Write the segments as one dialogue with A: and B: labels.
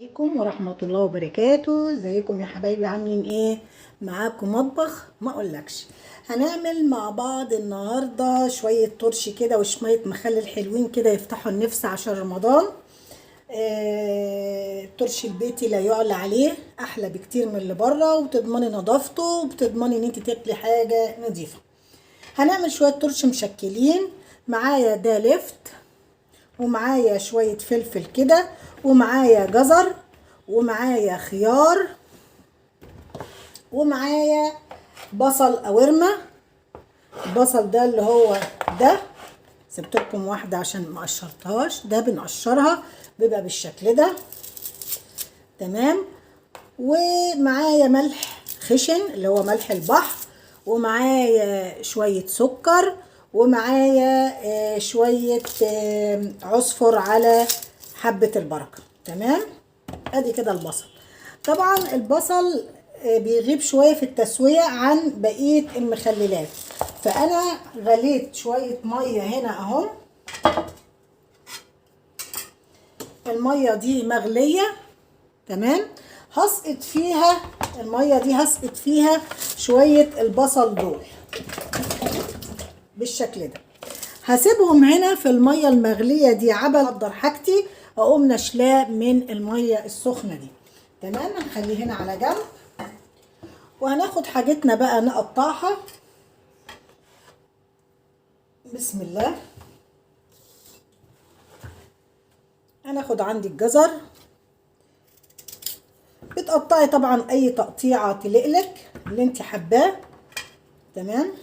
A: عليكم ورحمة الله وبركاته. ازيكم يا حبايبي؟ عاملين ايه؟ معاكم مطبخ ما اقولكش. هنعمل مع بعض النهاردة شوية ترش كده وشوية مخلل حلوين كده يفتحوا النفس عشان رمضان. الترش البيتي لا يعلى عليه، احلى بكتير من اللي بره، وتضمني نظافته وبتضمني ان انت تاكلي حاجة نظيفة. هنعمل شوية ترش مشكلين. معايا ده لفت، ومعايا شوية فلفل كده، ومعايا جزر، ومعايا خيار، ومعايا بصل قوارمة. البصل ده اللي هو ده، سبت لكم واحدة عشان ما قشرتهاش، ده بنقشرها بيبقى بالشكل ده. تمام. ومعايا ملح خشن اللي هو ملح البحر، ومعايا شوية سكر، ومعايا شوية عصفر على حبة البركة. تمام. ادي كده البصل. طبعا البصل بيغيب شوية في التسوية عن بقية المخللات، فانا غليت شوية مية هنا اهو. المية دي مغلية. تمام. هسقط فيها المية دي، هسقط فيها شوية البصل دول بالشكل ده. هسيبهم هنا في المية المغلية دي عبل احضر حاجتي، اقوم نشلاه من المية السخنة دي. تمام. هنخليه هنا على جنب، وهناخد حاجتنا بقى نقطعها. بسم الله. هناخد عندي الجزر، بتقطعي طبعا اي تقطيعه تلقلك اللي انت حباه. تمام.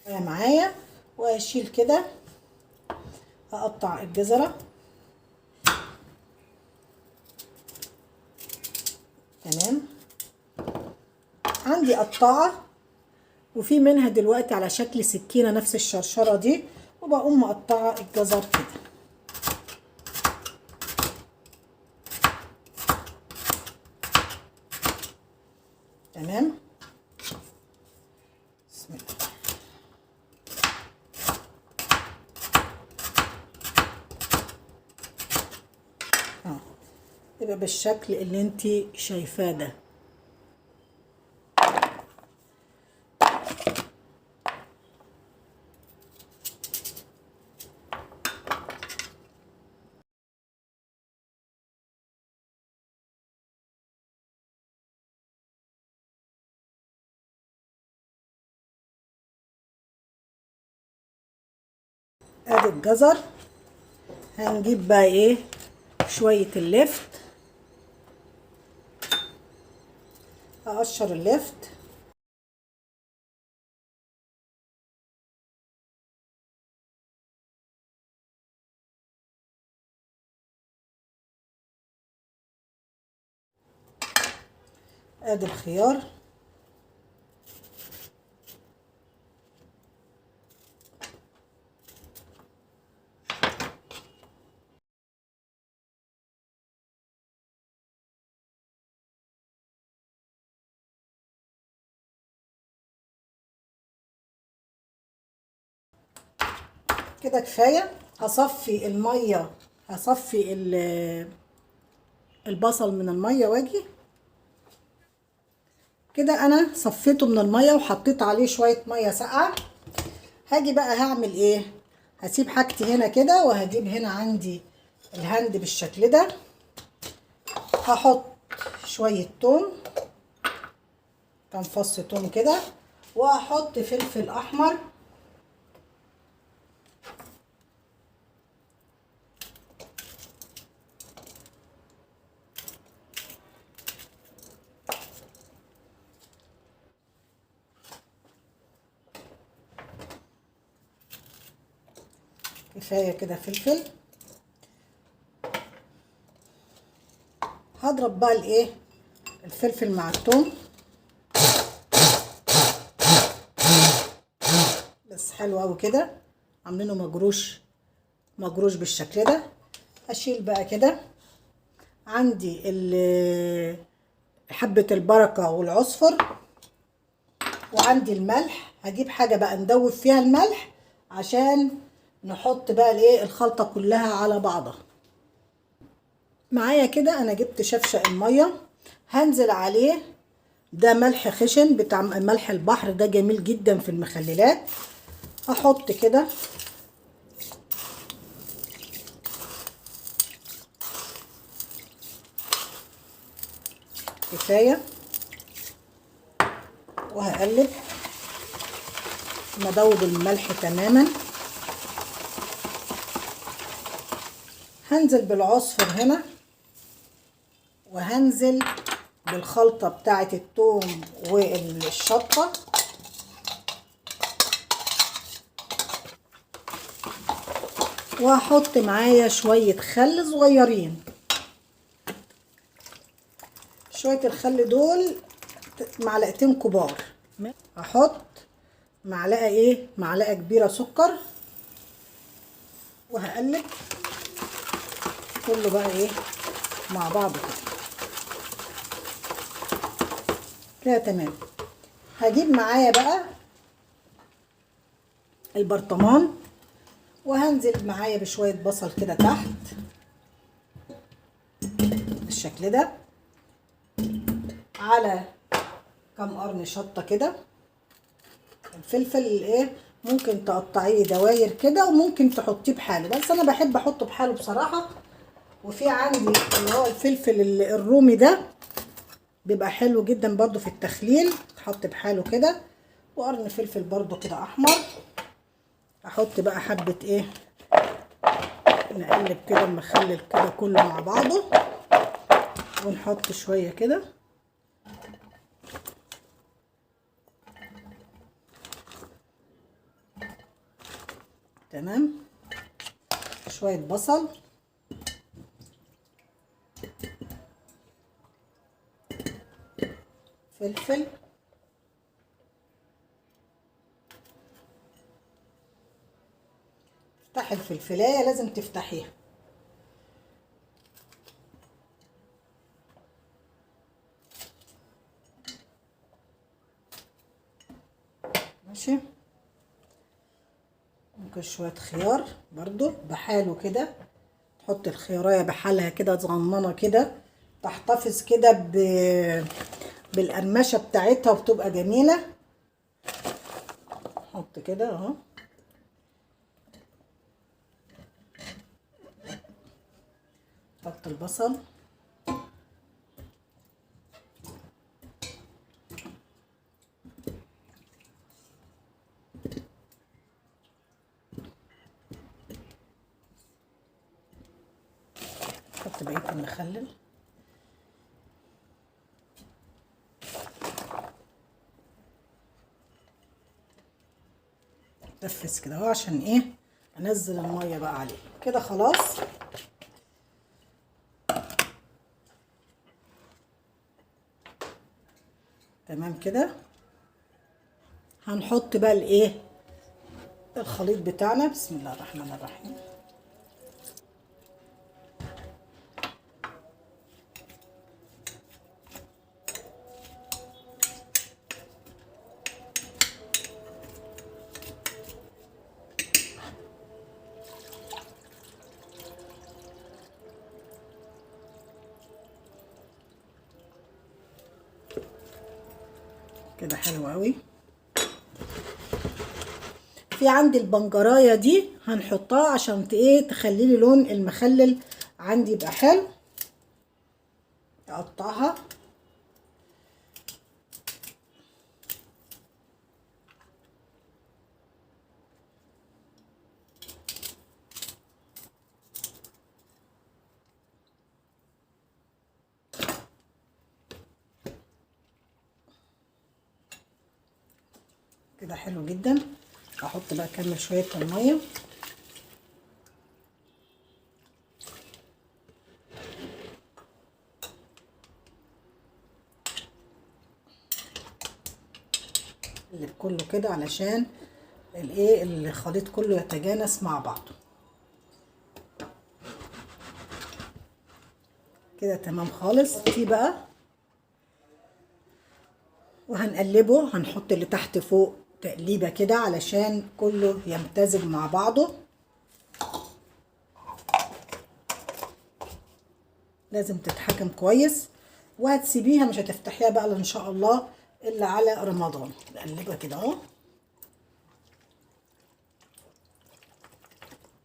A: معايا، واشيل كده اقطع الجزره. تمام. عندي قطاعه، وفي منها دلوقتي على شكل سكينه نفس الشرشره دي، وبقوم مقطعه الجزر كده. تمام. بسم الله. يبقى بالشكل اللي انت شايفاه ده. ادي الجزر. هنجيب بقى ايه؟ شوية اللفت. اقشر اللفت. ادي الخيار. كده كفايه. هصفي الميه، هصفي البصل من الميه واجي كده. انا صفيته من الميه وحطيت عليه شويه ميه ساقعه. هاجي بقى هعمل ايه؟ هسيب حاجتي هنا كده، وهجيب هنا عندي الهند بالشكل ده. هحط شويه توم، كام فص توم كده، وهحط فلفل احمر، كفايه كده فلفل. هضرب بقى الايه؟ الفلفل مع الثوم. بس حلو قوي كده، عاملينه مجروش، مجروش بالشكل ده. اشيل بقى كده عندي حبة البركة والعصفر، وعندي الملح. هجيب حاجة بقى ندوب فيها الملح عشان نحط بقى الايه الخلطه كلها على بعضها. معايا كده انا جبت شفشق الميه، هنزل عليه. ده ملح خشن بتاع ملح البحر، ده جميل جدا في المخللات. هحط كده كفايه، وهقلب مدوب الملح تماما. هنزل بالعصفر هنا، وهنزل بالخلطة بتاعة الثوم والشطة، وهحط معايا شوية خل صغيرين. شوية الخل دول معلقتين كبار. هحط معلقة كبيرة سكر، وهقلب كله بقى مع بعض كده تمام. هجيب معايا بقى البرطمان، وهنزل معايا بشوية بصل كده تحت بالشكل ده، على كام قرن شطة كده. الفلفل ممكن تقطعيه دواير كده، وممكن تحطيه بحاله، بس انا بحب احطه بحاله بصراحة. وفي عندي اللي هو الفلفل الرومي ده، بيبقى حلو جدا برضو في التخليل، تحط بحاله كده. وقرن فلفل برضو كده احمر. احط بقى حبة نقلب كده المخلل كده كله مع بعضه، ونحط شوية كده. تمام. شوية بصل، فلفل، افتحي الفلفلاية، لازم تفتحيها. ماشي. ممكن شوية خيار برضو بحاله كده، تحط الخيارية بحالها كده صغننة كده، تحتفظ كده بالقرمشة بتاعتها، وبتبقى جميلة. حط كده اهو. حط البصل، حط بقية المخلل. نفس كده اهو، عشان انزل المية بقى عليه كده. خلاص. تمام كده. هنحط بقى الخليط بتاعنا. بسم الله الرحمن الرحيم. كده حلو قوي. في عندي البنجرايه دي هنحطها عشان تخلي لي لون المخلل عندي يبقى حلو. اقطعها كده حلو جدا. احط بقى كمان شويه الميه. اللي كله كده علشان الخليط كله يتجانس مع بعضه كده. تمام خالص. دي بقى وهنقلبه، هنحط اللي تحت فوق تقليبه كده علشان كله يمتزج مع بعضه. لازم تتحكم كويس، وهتسيبيها مش هتفتحيها بقى ان شاء الله الا على رمضان. نقلبها كده اهو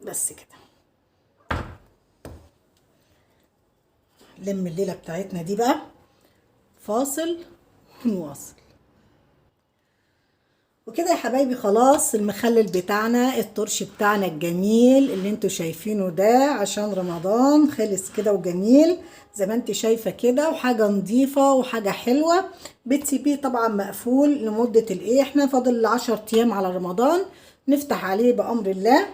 A: بس كده. لم الليله بتاعتنا دي بقى، فاصل ونواصل. وكده يا حبايبي خلاص المخلل بتاعنا، الترش بتاعنا الجميل اللي انتوا شايفينه ده عشان رمضان خلص كده وجميل زي ما انت شايفه كده، وحاجه نظيفه وحاجه حلوه. بتسيبيه طبعا مقفول لمده الايه، احنا فاضل 10 ايام على رمضان نفتح عليه بامر الله.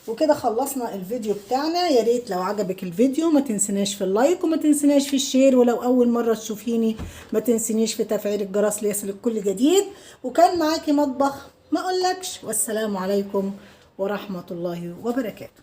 A: وكده خلصنا الفيديو بتاعنا. يا ريت لو عجبك الفيديو ما تنسناش في اللايك وما تنسناش في الشير، ولو اول مره تشوفيني ما تنسنيش في تفعيل الجرس ليصلك كل جديد. وكان معاكي مطبخ ما اقولكش، والسلام عليكم ورحمه الله وبركاته.